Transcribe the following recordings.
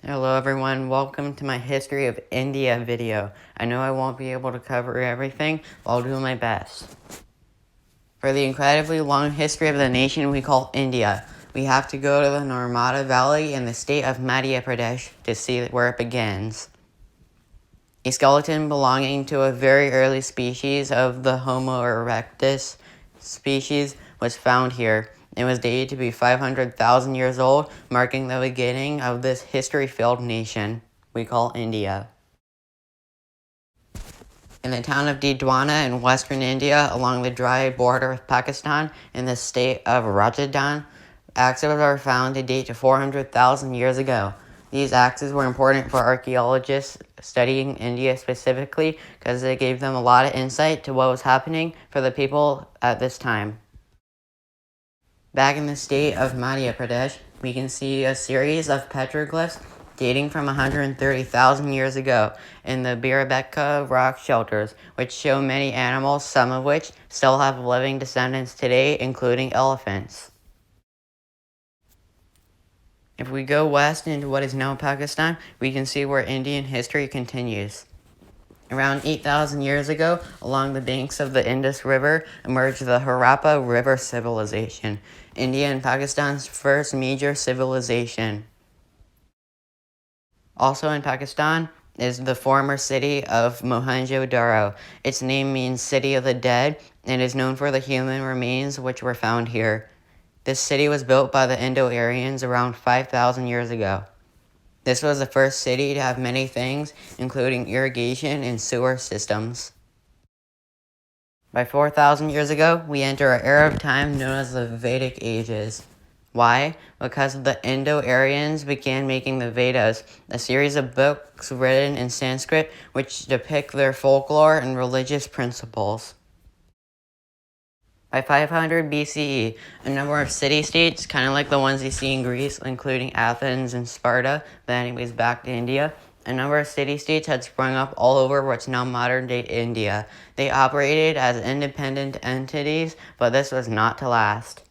Hello everyone, welcome to my History of India video. I know I won't be able to cover everything, but I'll do my best. For the incredibly long history of the nation we call India, we have to go to the Narmada Valley in the state of Madhya Pradesh to see where it begins. A skeleton belonging to a very early species of the Homo erectus species was found here. It was dated to be 500,000 years old, marking the beginning of this history-filled nation we call India. In the town of Didwana in western India, along the dry border of Pakistan in the state of Rajasthan, axes are found to date to 400,000 years ago. These axes were important for archaeologists studying India specifically because they gave them a lot of insight to what was happening for the people at this time. Back in the state of Madhya Pradesh, we can see a series of petroglyphs dating from 130,000 years ago in the Birabeka rock shelters, which show many animals, some of which still have living descendants today, including elephants. If we go west into what is now Pakistan, we can see where Indian history continues. Around 8,000 years ago, along the banks of the Indus River, emerged the Harappa River civilization, India and Pakistan's first major civilization. Also in Pakistan is the former city of MohenjoDaro. Its name means City of the Dead and is known for the human remains which were found here. This city was built by the Indo-Aryans around 5,000 years ago. This was the first city to have many things, including irrigation and sewer systems. By 4,000 years ago, we enter an era of time known as the Vedic Ages. Why? Because the Indo-Aryans began making the Vedas, a series of books written in Sanskrit which depict their folklore and religious principles. By 500 BCE, a number of city-states, kind of like the ones you see in Greece, including Athens and Sparta, but anyways back to India, a number of city-states had sprung up all over what's now modern-day India. They operated as independent entities, but this was not to last.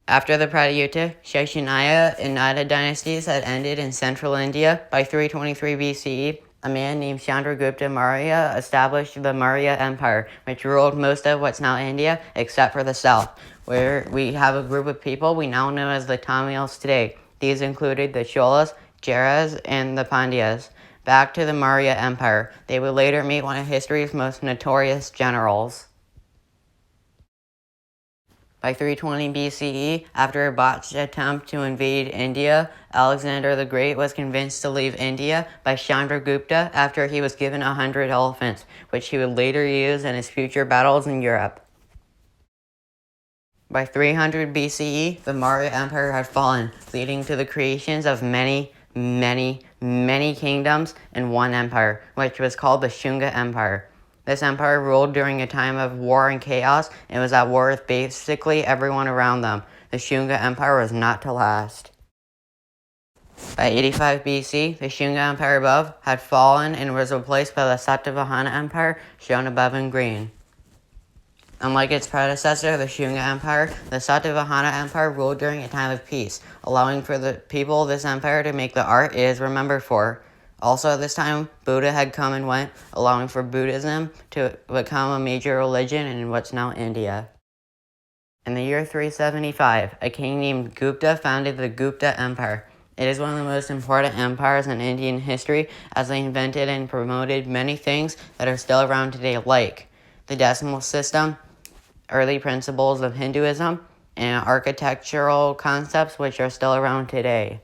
After the Pratyuta, Sheshanaya, and Nanda dynasties had ended in central India, by 323 BCE, a man named Chandragupta Maurya established the Maurya Empire, which ruled most of what's now India, except for the south, where we have a group of people we now know as the Tamils today. These included the Cholas, Cheras, and the Pandyas. Back to the Maurya Empire, they would later meet one of history's most notorious generals. By 320 BCE, after a botched attempt to invade India, Alexander the Great was convinced to leave India by Chandragupta after he was given 100 elephants, which he would later use in his future battles in Europe. By 300 BCE, the Maurya Empire had fallen, leading to the creations of many kingdoms in one empire, which was called the Shunga Empire. This empire ruled during a time of war and chaos and was at war with basically everyone around them. The Shunga Empire was not to last. By 85 BC, the Shunga Empire above had fallen and was replaced by the Suttahana Empire, shown above in green. Unlike its predecessor, the Shunga Empire, the Suttahana Empire ruled during a time of peace, allowing for the people of this empire to make the art it is remembered for. Also at this time, Buddha had come and went, allowing for Buddhism to become a major religion in what's now India. In the year 375, a king named Gupta founded the Gupta Empire. It is one of the most important empires in Indian history, as they invented and promoted many things that are still around today, like the decimal system, early principles of Hinduism, and architectural concepts which are still around today.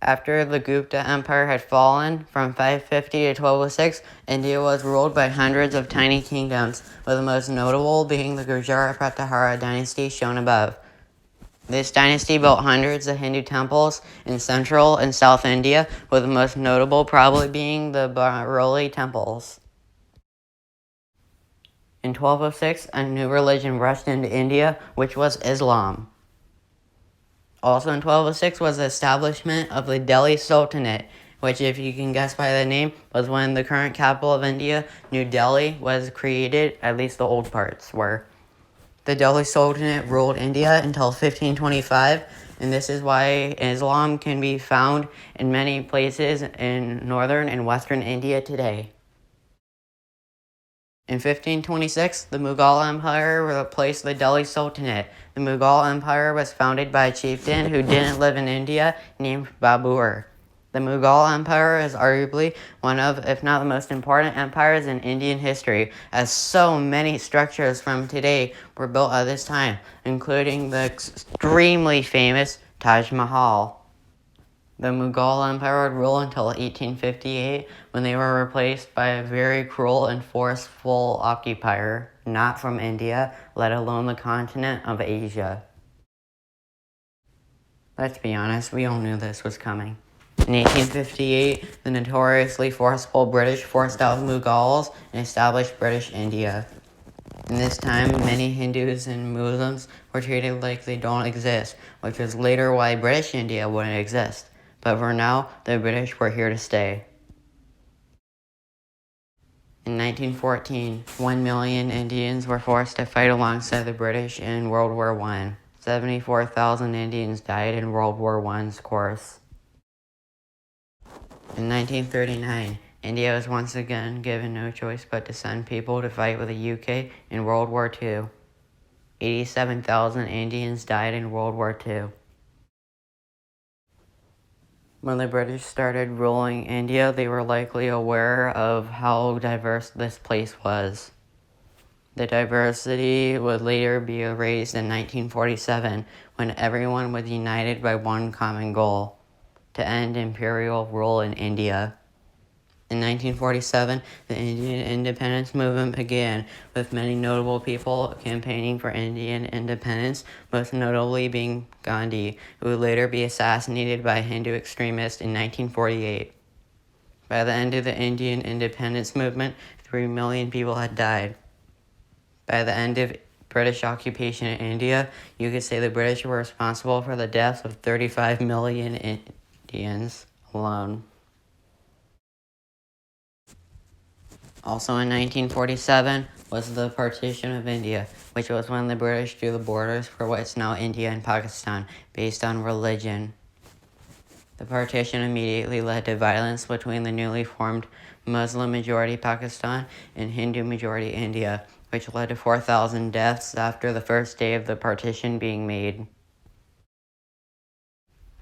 After the Gupta Empire had fallen from 550 to 1206, India was ruled by hundreds of tiny kingdoms, with the most notable being the Gurjara Pratihara dynasty shown above. This dynasty built hundreds of Hindu temples in central and south India, with the most notable probably being the Baroli temples. In 1206, a new religion rushed into India, which was Islam. Also in 1206 was the establishment of the Delhi Sultanate, which, if you can guess by the name, was when the current capital of India, New Delhi, was created, at least the old parts were. The Delhi Sultanate ruled India until 1525, and this is why Islam can be found in many places in northern and western India today. In 1526, the Mughal Empire replaced the Delhi Sultanate. The Mughal Empire was founded by a chieftain who didn't live in India named Babur. The Mughal Empire is arguably one of, if not the most important empires in Indian history, as so many structures from today were built at this time, including the extremely famous Taj Mahal. The Mughal Empire would rule until 1858, when they were replaced by a very cruel and forceful occupier, not from India, let alone the continent of Asia. Let's be honest, we all knew this was coming. In 1858, the notoriously forceful British forced out the Mughals and established British India. In this time, many Hindus and Muslims were treated like they don't exist, which was later why British India wouldn't exist. But for now, the British were here to stay. In 1914, 1 million Indians were forced to fight alongside the British in World War I. 74,000 Indians died in World War I's course. In 1939, India was once again given no choice but to send people to fight with the UK in World War II. 87,000 Indians died in World War II. When the British started ruling India, they were likely aware of how diverse this place was. The diversity would later be erased in 1947, when everyone was united by one common goal: to end imperial rule in India. In 1947, the Indian independence movement began, with many notable people campaigning for Indian independence, most notably being Gandhi, who would later be assassinated by Hindu extremists in 1948. By the end of the Indian independence movement, 3 million people had died. By the end of British occupation in India, you could say the British were responsible for the deaths of 35 million Indians alone. Also in 1947 was the partition of India, which was when the British drew the borders for what's now India and Pakistan, based on religion. The partition immediately led to violence between the newly formed Muslim-majority Pakistan and Hindu-majority India, which led to 4,000 deaths after the first day of the partition being made.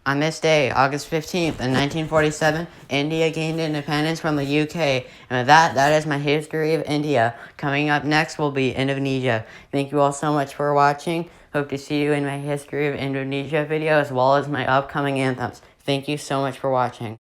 On this day, August 15th, in 1947, India gained independence from the UK. And with that is my history of India. Coming up next will be Indonesia. Thank you all so much for watching. Hope to see you in my history of Indonesia video, as well as my upcoming anthems. Thank you so much for watching.